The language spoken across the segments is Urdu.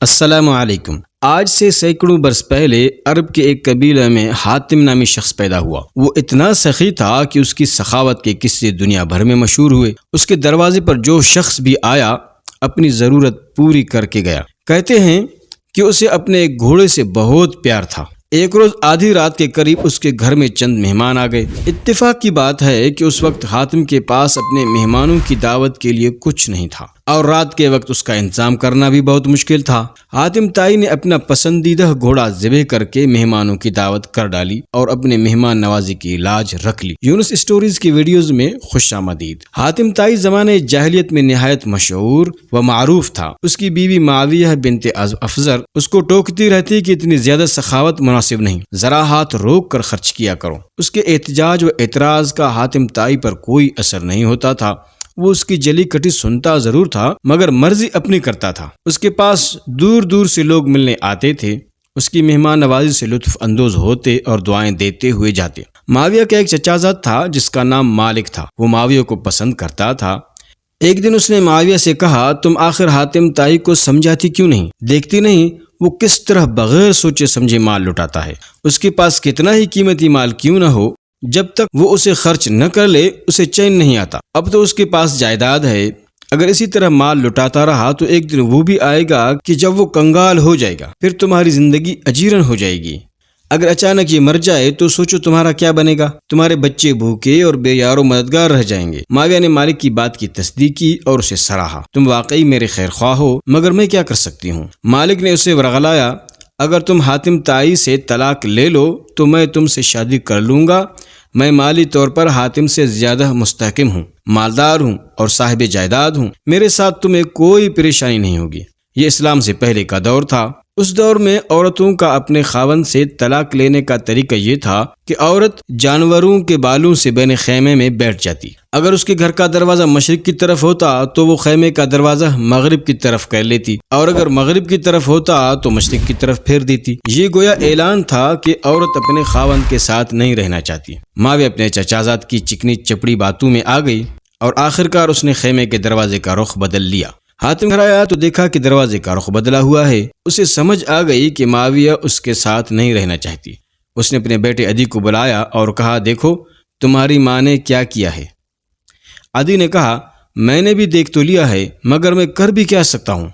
السلام علیکم۔ آج سے سینکڑوں برس پہلے عرب کے ایک قبیلے میں حاتم نامی شخص پیدا ہوا۔ وہ اتنا سخی تھا کہ اس کی سخاوت کے قصے دنیا بھر میں مشہور ہوئے۔ اس کے دروازے پر جو شخص بھی آیا اپنی ضرورت پوری کر کے گیا۔ کہتے ہیں کہ اسے اپنے ایک گھوڑے سے بہت پیار تھا۔ ایک روز آدھی رات کے قریب اس کے گھر میں چند مہمان آ گئے۔ اتفاق کی بات ہے کہ اس وقت حاتم کے پاس اپنے مہمانوں کی دعوت کے لیے کچھ نہیں تھا اور رات کے وقت اس کا انتظام کرنا بھی بہت مشکل تھا۔ حاتم تائی نے اپنا پسندیدہ گھوڑا ذبح کر کے مہمانوں کی دعوت کر ڈالی اور اپنے مہمان نوازی کی لاج رکھ لی۔ یونس اسٹوریز کی ویڈیوز میں خوش آمدید۔ حاتم تائی زمانے جاہلیت میں نہایت مشہور و معروف تھا۔ اس کی بیوی معاویہ بنت افزر اس کو ٹوکتی رہتی کہ اتنی زیادہ سخاوت مناسب نہیں، ذرا ہاتھ روک کر خرچ کیا کرو۔ اس کے احتجاج و اعتراض کا حاتم تائی پر کوئی اثر نہیں ہوتا تھا۔ وہ اس کی جلی کٹی سنتا ضرور تھا مگر مرضی اپنی کرتا تھا۔ اس کے پاس دور دور سے لوگ ملنے آتے تھے، اس کی مہمان نوازی سے لطف اندوز ہوتے اور دعائیں دیتے ہوئے جاتے۔ معاویہ کا ایک چچا زاد تھا جس کا نام مالک تھا۔ وہ معاویہ کو پسند کرتا تھا۔ ایک دن اس نے معاویہ سے کہا، تم آخر حاتم تائی کو سمجھاتی کیوں نہیں؟ دیکھتی نہیں وہ کس طرح بغیر سوچے سمجھے مال لٹاتا ہے۔ اس کے پاس کتنا ہی قیمتی مال کیوں نہ ہو، جب تک وہ اسے خرچ نہ کر لے اسے چین نہیں آتا۔ اب تو اس کے پاس جائیداد ہے، اگر اسی طرح مال لٹاتا رہا تو ایک دن وہ بھی آئے گا کہ جب وہ کنگال ہو جائے گا، پھر تمہاری زندگی اجیرن ہو جائے گی۔ اگر اچانک یہ مر جائے تو سوچو تمہارا کیا بنے گا؟ تمہارے بچے بھوکے اور بے یار و مددگار رہ جائیں گے۔ معاویہ نے مالک کی بات کی تصدیق کی اور اسے سراہا۔ تم واقعی میرے خیر خواہ ہو، مگر میں کیا کر سکتی ہوں؟ مالک نے اسے ورغلایا، اگر تم حاتم تائی سے طلاق لے لو تو میں تم سے شادی کر لوں گا۔ میں مالی طور پر حاتم سے زیادہ مستحکم ہوں، مالدار ہوں اور صاحب جائیداد ہوں۔ میرے ساتھ تمہیں کوئی پریشانی نہیں ہوگی۔ یہ اسلام سے پہلے کا دور تھا۔ اس دور میں عورتوں کا اپنے خاوند سے طلاق لینے کا طریقہ یہ تھا کہ عورت جانوروں کے بالوں سے بنے خیمے میں بیٹھ جاتی۔ اگر اس کے گھر کا دروازہ مشرق کی طرف ہوتا تو وہ خیمے کا دروازہ مغرب کی طرف کر لیتی، اور اگر مغرب کی طرف ہوتا تو مشرق کی طرف پھیر دیتی۔ یہ گویا اعلان تھا کہ عورت اپنے خاوند کے ساتھ نہیں رہنا چاہتی۔ معاویہ اپنے چچازاد کی چکنی چپڑی باتوں میں آ گئی اور آخرکار اس نے خیمے کے دروازے کا رخ بدل لیا۔ حاتم گھر آیا تو دیکھا کہ دروازے کا رخ بدلا ہوا ہے۔ اسے سمجھ آ گئی کہ معاویہ اس کے ساتھ نہیں رہنا چاہتی۔ اس نے اپنے بیٹے عدی کو بلایا اور کہا، دیکھو تمہاری ماں نے کیا کیا ہے۔ عدی نے کہا، میں نے بھی دیکھ تو لیا ہے مگر میں کر بھی کیا سکتا ہوں۔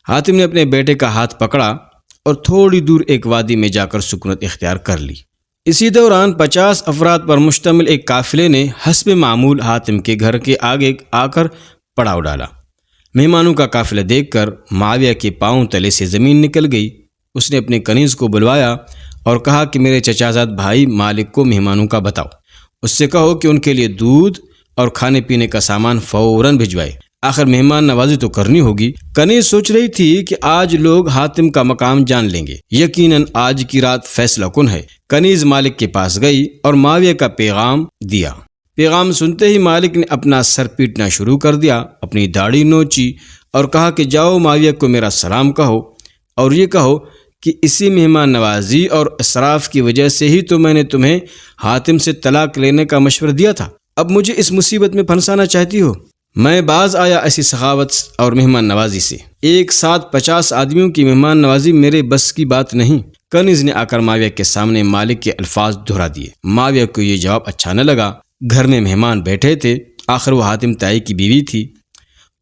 حاتم نے اپنے بیٹے کا ہاتھ پکڑا اور تھوڑی دور ایک وادی میں جا کر سکونت اختیار کر لی۔ اسی دوران 50 افراد پر مشتمل ایک قافلے نے حسب معمول حاتم کے گھر کے آگے آ کر پڑاؤ ڈالا۔ مہمانوں کا قافلہ دیکھ کر معاویہ کے پاؤں تلے سے زمین نکل گئی۔ اس نے اپنے کنیز کو بلوایا اور کہا کہ میرے چچازاد بھائی مالک کو مہمانوں کا بتاؤ، اس سے کہو کہ ان کے لیے دودھ اور کھانے پینے کا سامان فوراً بھجوائے، آخر مہمان نوازی تو کرنی ہوگی۔ کنیز سوچ رہی تھی کہ آج لوگ حاتم کا مقام جان لیں گے، یقیناً آج کی رات فیصلہ کن ہے۔ کنیز مالک کے پاس گئی اور معاویہ کا پیغام دیا۔ پیغام سنتے ہی مالک نے اپنا سر پیٹنا شروع کر دیا، اپنی داڑھی نوچی اور کہا کہ جاؤ معاویہ کو میرا سلام کہو اور یہ کہو کہ اسی مہمان نوازی اور اسراف کی وجہ سے ہی تو میں نے تمہیں حاتم سے طلاق لینے کا مشورہ دیا تھا۔ اب مجھے اس مصیبت میں پھنسانا چاہتی ہو؟ میں باز آیا ایسی سخاوت اور مہمان نوازی سے۔ ایک ساتھ 50 آدمیوں کی مہمان نوازی میرے بس کی بات نہیں۔ کنیز نے آ کر معاویہ کے سامنے مالک کے الفاظ دہرا دیے۔ معاویہ کو یہ جواب اچھا نہ لگا۔ گھر میں مہمان بیٹھے تھے، آخر وہ حاتم تائی کی بیوی تھی۔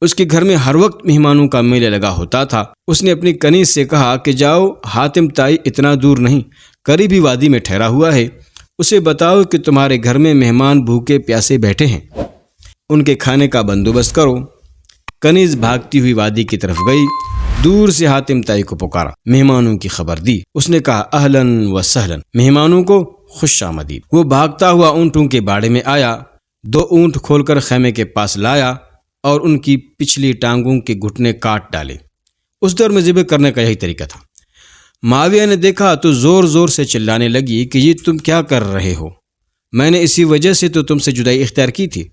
اس کے گھر میں ہر وقت مہمانوں کا میلہ لگا ہوتا تھا۔ اس نے اپنی کنیز سے کہا کہ جاؤ حاتم تائی اتنا دور نہیں، قریب ہی وادی میں ٹھہرا ہوا ہے، اسے بتاؤ کہ تمہارے گھر میں مہمان بھوکے پیاسے بیٹھے ہیں، ان کے کھانے کا بندوبست کرو۔ کنیز بھاگتی ہوئی وادی کی طرف گئی، دور سے حاتم تائی کو پکارا، مہمانوں کی خبر دی۔ اس نے کہا، اہلاً و سہلاً، مہمانوں کو خوش آمدید۔ وہ بھاگتا ہوا اونٹوں کے باڑے میں آیا، 2 اونٹ کھول کر خیمے کے پاس لایا اور ان کی پچھلی ٹانگوں کے گھٹنے کاٹ ڈالے۔ اس دور میں ذبح کرنے کا یہی طریقہ تھا۔ معاویہ نے دیکھا تو زور زور سے چلانے لگی کہ یہ تم کیا کر رہے ہو؟ میں نے اسی وجہ سے تو تم سے جدائی اختیار کی تھی۔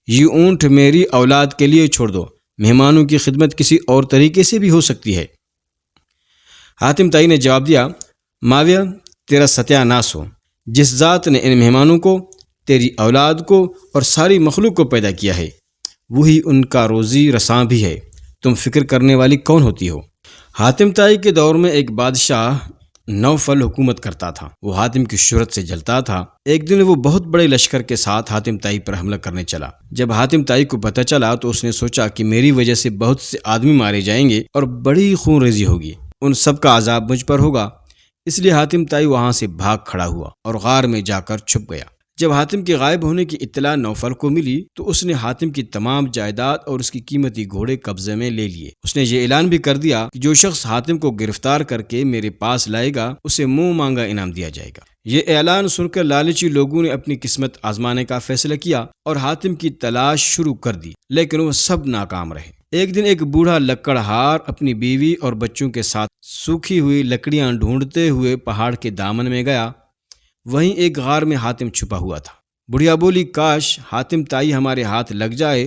یہ اونٹ میری اولاد کے لیے چھوڑ دو، مہمانوں کی خدمت کسی اور طریقے سے بھی ہو سکتی ہے۔ حاتم تائی نے جواب دیا، معاویہ تیرا ستیہ ناس ہو، جس ذات نے ان مہمانوں کو، تیری اولاد کو اور ساری مخلوق کو پیدا کیا ہے وہی ان کا روزی رساں بھی ہے، تم فکر کرنے والی کون ہوتی ہو؟ حاتم طائی کے دور میں ایک بادشاہ نوفل حکومت کرتا تھا۔ وہ حاتم کی شہرت سے جلتا تھا۔ ایک دن وہ بہت بڑے لشکر کے ساتھ حاتم طائی پر حملہ کرنے چلا۔ جب حاتم طائی کو پتہ چلا تو اس نے سوچا کہ میری وجہ سے بہت سے آدمی مارے جائیں گے اور بڑی خون ریزی ہوگی، ان سب کا عذاب مجھ پر ہوگا۔ اس لیے حاتم طائی وہاں سے بھاگ کھڑا ہوا اور غار میں جا کر چھپ گیا۔ جب حاتم کے غائب ہونے کی اطلاع نوفل کو ملی تو اس نے حاتم کی تمام جائیداد اور اس کی قیمتی گھوڑے قبضے میں لے لیے۔ اس نے یہ اعلان بھی کر دیا کہ جو شخص حاتم کو گرفتار کر کے میرے پاس لائے گا اسے منہ مانگا انعام دیا جائے گا۔ یہ اعلان سن کر لالچی لوگوں نے اپنی قسمت آزمانے کا فیصلہ کیا اور حاتم کی تلاش شروع کر دی، لیکن وہ سب ناکام رہے۔ ایک دن ایک بوڑھا لکڑہار اپنی بیوی اور بچوں کے ساتھ سوکھی ہوئی لکڑیاں ڈھونڈتے ہوئے پہاڑ کے دامن میں گیا۔ وہیں ایک غار میں حاتم چھپا ہوا تھا۔ بڑھیا بولی، کاش حاتم طائی ہمارے ہاتھ لگ جائے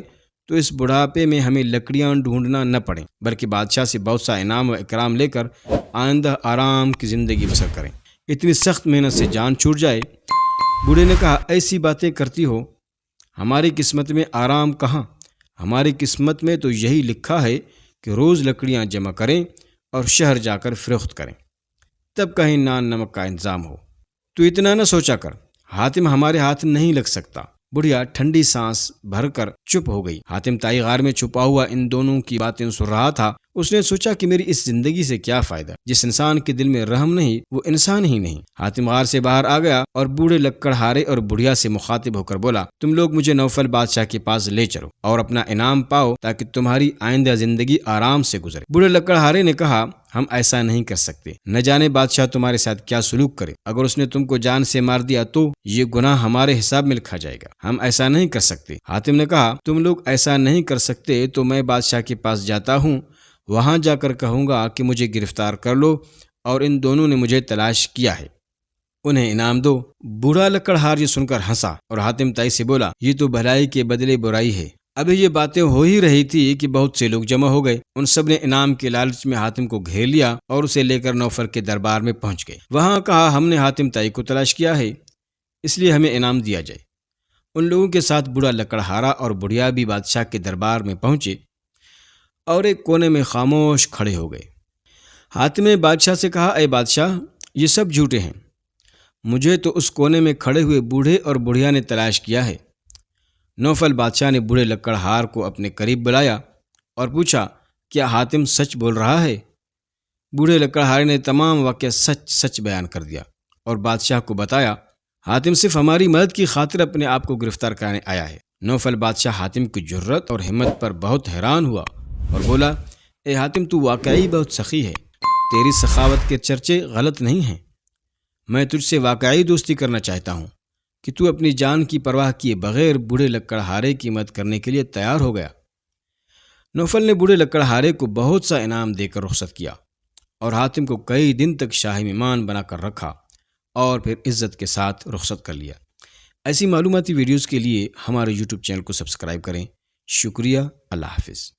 تو اس بڑھاپے میں ہمیں لکڑیاں ڈھونڈنا نہ پڑے، بلکہ بادشاہ سے بہت سا انعام و اکرام لے کر آئندہ آرام کی زندگی بسر کریں، اتنی سخت محنت سے جان چھوٹ جائے۔ بوڑھے نے کہا، ایسی باتیں کرتی ہو، ہماری قسمت میں آرام کہاں؟ ہماری قسمت میں تو یہی لکھا ہے کہ روز لکڑیاں جمع کریں اور شہر جا کر فروخت کریں، تب کہیں نان نمک کا انتظام ہو۔ تو اتنا نہ سوچا کر، حاتم ہمارے ہاتھ نہیں لگ سکتا۔ بڑھیا ٹھنڈی سانس بھر کر چپ ہو گئی۔ حاتم طائی غار میں چھپا ہوا ان دونوں کی باتیں سن رہا تھا۔ اس نے سوچا کہ میری اس زندگی سے کیا فائدہ، جس انسان کے دل میں رحم نہیں وہ انسان ہی نہیں۔ حاتم غار سے باہر آ گیا اور بوڑھے لکڑہارے اور بڑھیا سے مخاطب ہو کر بولا، تم لوگ مجھے نوفل بادشاہ کے پاس لے چلو اور اپنا انعام پاؤ تاکہ تمہاری آئندہ زندگی آرام سے گزرے۔ بوڑھے لکڑہارے نے کہا، ہم ایسا نہیں کر سکتے، نہ جانے بادشاہ تمہارے ساتھ کیا سلوک کرے، اگر اس نے تم کو جان سے مار دیا تو یہ گناہ ہمارے حساب میں لکھا جائے گا، ہم ایسا نہیں کر سکتے۔ حاتم نے کہا، تم لوگ ایسا نہیں کر سکتے تو میں بادشاہ کے پاس جاتا ہوں، وہاں جا کر کہوں گا کہ مجھے گرفتار کر لو اور ان دونوں نے مجھے تلاش کیا ہے، انہیں انعام دو۔ بوڑھا لکڑہار یہ سن کر ہنسا اور حاتم طائی سے بولا، یہ تو بھلائی کے بدلے برائی ہے۔ ابھی یہ باتیں ہو ہی رہی تھی کہ بہت سے لوگ جمع ہو گئے۔ ان سب نے انعام کے لالچ میں حاتم کو گھیر لیا اور اسے لے کر نوفل کے دربار میں پہنچ گئے۔ وہاں کہا، ہم نے حاتم طائی کو تلاش کیا ہے، اس لیے ہمیں انعام دیا جائے۔ ان لوگوں کے ساتھ بوڑھا لکڑہارا اور بڑھیا بھی بادشاہ کے دربار میں پہنچے اور ایک کونے میں خاموش کھڑے ہو گئے۔ حاتم نے بادشاہ سے کہا، اے بادشاہ، یہ سب جھوٹے ہیں، مجھے تو اس کونے میں کھڑے ہوئے بوڑھے اور بڑھیا نے تلاش کیا ہے۔ نوفل بادشاہ نے بوڑھے لکڑہار کو اپنے قریب بلایا اور پوچھا، کیا حاتم سچ بول رہا ہے؟ بوڑھے لکڑہار نے تمام واقعہ سچ بیان کر دیا اور بادشاہ کو بتایا، حاتم صرف ہماری مدد کی خاطر اپنے آپ کو گرفتار کرنے آیا ہے۔ نوفل بادشاہ حاتم کی جرت اور ہمت پر بہت حیران ہوا اور بولا، اے حاتم، تو واقعی بہت سخی ہے، تیری سخاوت کے چرچے غلط نہیں ہیں۔ میں تجھ سے واقعی دوستی کرنا چاہتا ہوں کہ تو اپنی جان کی پرواہ کیے بغیر بوڑھے لکڑہارے کی مدد کرنے کے لیے تیار ہو گیا۔ نوفل نے بوڑھے لکڑہارے کو بہت سا انعام دے کر رخصت کیا اور حاتم کو کئی دن تک شاہی مہمان بنا کر رکھا اور پھر عزت کے ساتھ رخصت کر لیا۔ ایسی معلوماتی ویڈیوز کے لیے ہمارے YouTube چینل کو سبسکرائب کریں۔ شکریہ، اللہ حافظ۔